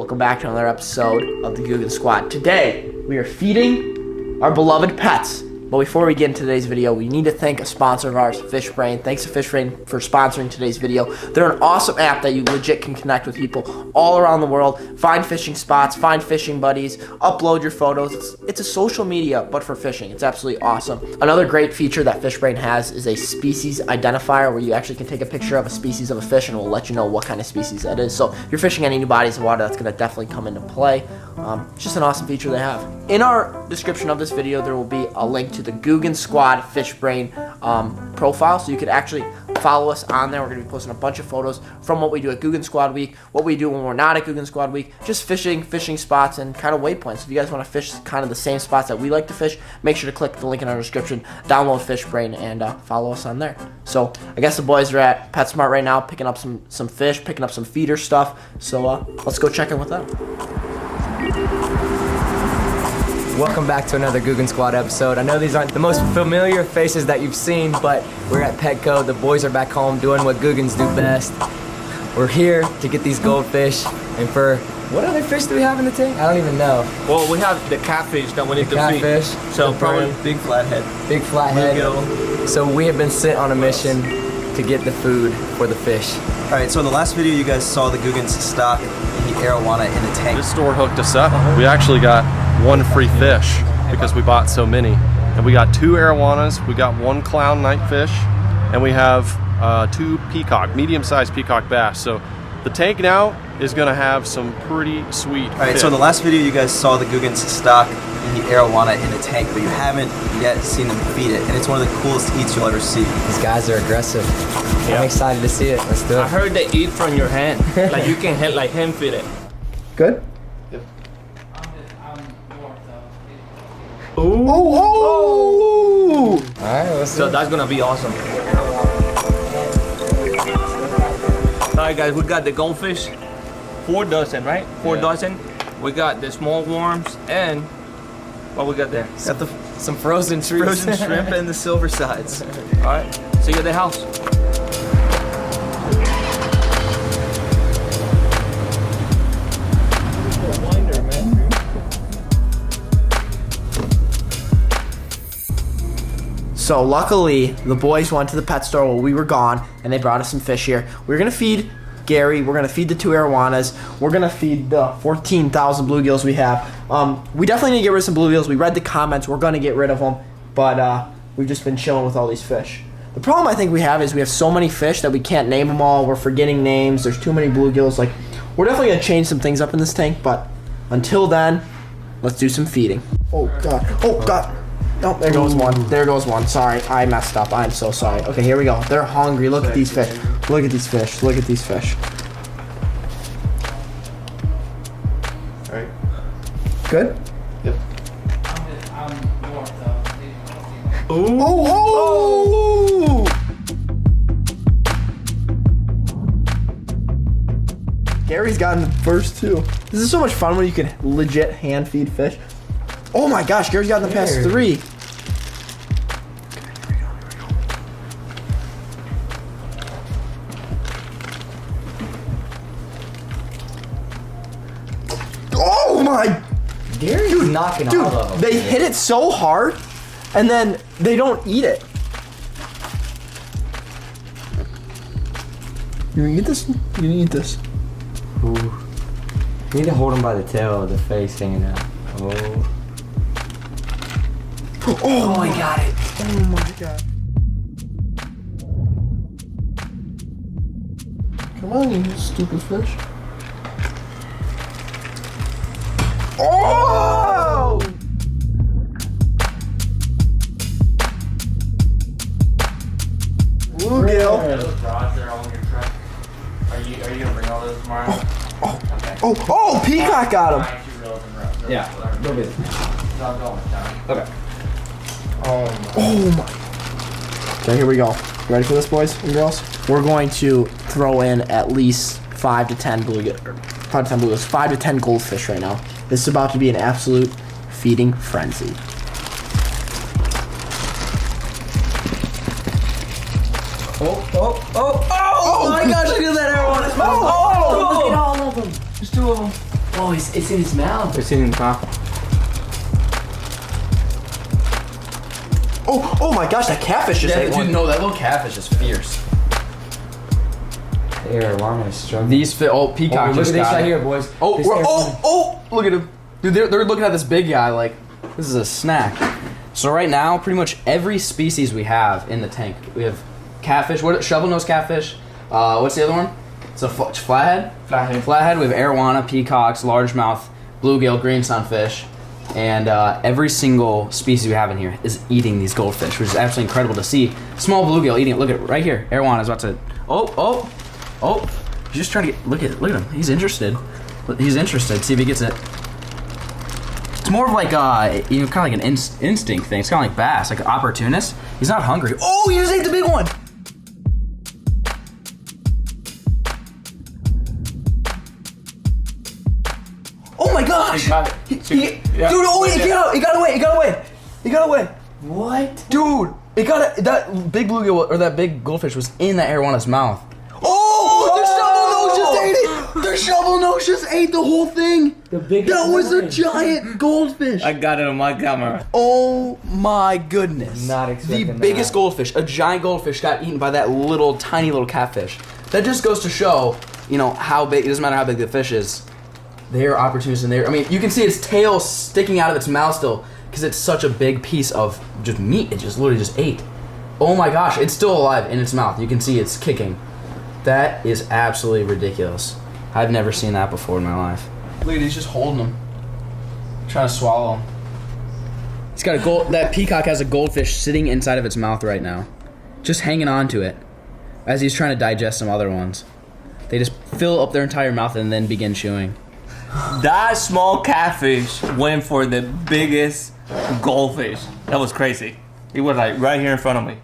Welcome back to another episode of the Googan Squad. Today, we are feeding our beloved pets. But before we get into today's video, we need to thank a sponsor of ours, FISHBRAIN. Thanks to FISHBRAIN for sponsoring today's video. They're an awesome app that you legit can connect with people all around the world. Find fishing spots, find fishing buddies, upload your photos. It's a social media, but for fishing. It's absolutely awesome. Another great feature that FISHBRAIN has is a species identifier where you actually can take a picture of a species of a fish and it will let you know what kind of species that is. So if you're fishing any new bodies of water, that's going to definitely come into play. It's just an awesome feature they have. In our description of this video, there will be a link to the Googan Squad FISHBRAIN profile, so you could actually follow us on there. We're going to be posting a bunch of photos from what we do at Googan Squad Week, what we do when we're not at Googan Squad Week, just fishing spots, and kind of waypoints. If you guys want to fish kind of the same spots that we like to fish, make sure to click the link in our description, download FISHBRAIN, and follow us on there. So I guess the boys are at PetSmart right now, picking up some fish, picking up some feeder stuff. So let's go check in with them. Welcome back to another Googan Squad episode. I know these aren't the most familiar faces that you've seen, but we're at Petco. The boys are back home doing what Googans do best. We're here to get these goldfish, and for what other fish do we have in the tank? I don't even know. Well, we have the catfish that we need to feed. Catfish. So probably big flathead. Big flathead. So we have been sent on a mission to get the food for the fish. All right, so in the last video, you guys saw the Googans stock the arowana in the tank. This store hooked us up. We actually got one free fish because we bought so many. And we got 2 arowanas, we got 1 clown knightfish, and we have 2 peacock, medium-sized peacock bass. So the tank now is gonna have some pretty sweet All right, fish. so in the last video, you guys saw the Googans stock the arowana in the tank, but you haven't yet seen them feed it, and it's one of the coolest eats you'll ever see. These guys are aggressive. I'm excited to see it. Let's do it. I heard they eat from your hand. Like you can hand feed it. Good? Yep. Oh! All right, let's So do it. that's gonna be awesome. Alright guys, we got the goldfish. 4 dozen, right? 4 dozen. We got the small worms and what we got there? Got the Some frozen treats. frozen shrimp and the silver sides. Alright. See you at the house. So luckily, the boys went to the pet store while we were gone, and they brought us some fish here. We're gonna feed Gary. We're gonna feed the 2 arowanas. We're gonna feed the 14,000 bluegills we have. We definitely need to get rid of some bluegills. We read the comments. We're gonna get rid of them, but we've just been chilling with all these fish. The problem I think we have is we have so many fish that we can't name them all. We're forgetting names. There's too many bluegills. Like, we're definitely gonna change some things up in this tank, but until then, let's do some feeding. Oh God! Oh God! Oh, there goes one. There goes one. Sorry, I messed up. I'm so sorry. Okay, here we go. They're hungry. Look at these fish. Look at these fish. Look at these fish. All right. Good? Yep. Oh! Gary's gotten the first 2. This is so much fun when you can legit hand feed fish. Oh my gosh, Gary's gotten the past 3. Oh my! Gary's knocking Dude, all of them. they hit it so hard, and then they don't eat it. You gonna eat this? You gonna eat this? Ooh. You need to hold him by the tail, the face hanging out. Oh. Oh, I got it. Oh my God. Come on, you stupid fish. Oh! Bluegill. Those rods that are on your truck. Are you gonna bring all those tomorrow? Okay. Oh, Peacock got him. Yeah. Go get it. Okay. Oh my. Okay, here we go. Ready for this, boys and girls? We're going to throw in at least 5 to 10 bluegills. 5 to 10 bluegills. 5 to 10 goldfish right now. This is about to be an absolute feeding frenzy. Oh my gosh, look at that arowana. Oh! Look at all of them. There's 2 of them. Oh, it's in his mouth. It's in his mouth. Oh my gosh, that catfish just ate one. Dude, no, that little catfish is fierce. The arowana is struggling. These peacock look at just this got right it. here, boys. Oh, This arowana. look at him. Dude, they're looking at this big guy like this is a snack. So right now, pretty much every species we have in the tank. We have catfish, shovel-nosed catfish. What's the other one? It's a flathead? Flathead. We have arowana, peacocks, largemouth, bluegill, green sunfish. And every single species we have in here is eating these goldfish, which is absolutely incredible to see. Small bluegill eating it. Look at it right here. Arowana is about to. Oh! He's just trying to get. Look at him. He's interested. He's interested. See if he gets it. It's more of like kind of like an instinct thing. It's kind of like bass, like an opportunist. He's not hungry. Oh, he just ate the big one. Oh my gosh! He got it. Dude, Yeah. oh, he got away. What? Dude, that big bluegill or that big goldfish was in that arowana's mouth. The shovel nose just ate the whole thing. The biggest That was a one. giant goldfish. I got it on my camera. Oh my goodness. Not expecting The that. biggest goldfish, a giant goldfish, got eaten by that tiny little catfish. That just goes to show, how big, it doesn't matter how big the fish is. They're opportunists in there. I mean, you can see its tail sticking out of its mouth still because it's such a big piece of just meat. It just literally just ate. Oh my gosh, it's still alive in its mouth. You can see it's kicking. That is absolutely ridiculous. I've never seen that before in my life. Look at, he's just holding them. Trying to swallow them. It's got that peacock has a goldfish sitting inside of its mouth right now. Just hanging on to it. As he's trying to digest some other ones. They just fill up their entire mouth and then begin chewing. That small catfish went for the biggest goldfish. That was crazy. It was like right here in front of me.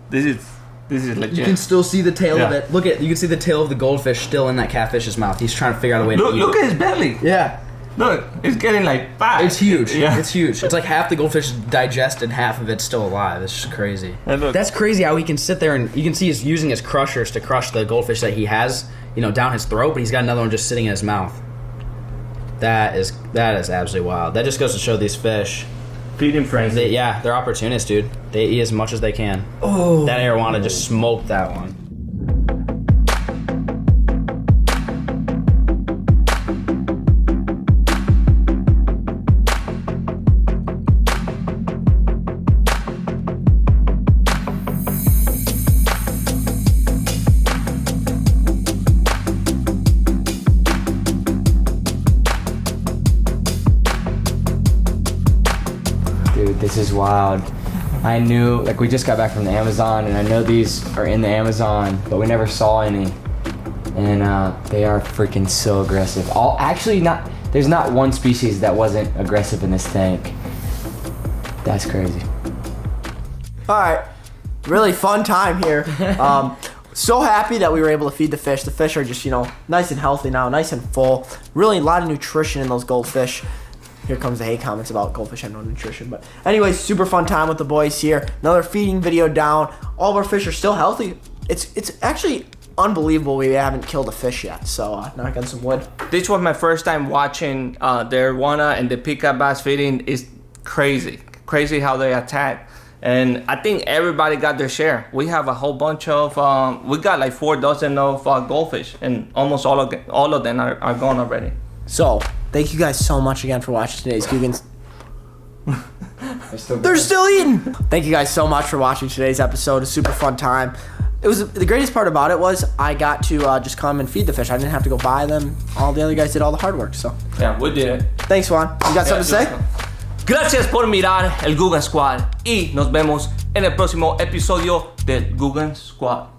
This is legit. You can still see the tail of Yeah. it. Look you can see the tail of the goldfish still in that catfish's mouth. He's trying to figure out a way to eat Look it. at his belly. Yeah. Look, it's getting like fat. It's huge. Yeah. It's huge. It's like half the goldfish is digested, half of it's still alive. It's just crazy. And look. That's crazy how he can sit there and you can see he's using his crushers to crush the goldfish that he has, down his throat, but he's got another one just sitting in his mouth. That is absolutely wild. That just goes to show these fish. Feeding frenzy. They're opportunists, dude. They eat as much as they can. Oh. That arowana just smoked that one. Dude, this is wild. I knew, we just got back from the Amazon, and I know these are in the Amazon, but we never saw any. And they are freaking so aggressive. There's not one species that wasn't aggressive in this tank. That's crazy. All right, really fun time here. So happy that we were able to feed the fish. The fish are just, nice and healthy now, nice and full. Really a lot of nutrition in those goldfish. Here comes the hate comments about goldfish have no nutrition. But anyways, super fun time with the boys here. Another feeding video down. All of our fish are still healthy. It's actually unbelievable we haven't killed a fish yet. So knock on some wood. This was my first time watching the arowana and the peacock bass feeding. It's crazy how they attack. And I think everybody got their share. We have a whole bunch of, we got like 4 dozen of goldfish, and almost all of them are gone already. So thank you guys so much again for watching today's Googans. They're still eating. Thank you guys so much for watching today's episode. A super fun time. It was the greatest part about it was I got to just come and feed the fish. I didn't have to go buy them. All the other guys did all the hard work. So Yeah, we did it. thanks, Juan. You got something to say? Gracias por mirar el Googan Squad y nos vemos en el próximo episodio del Googan Squad.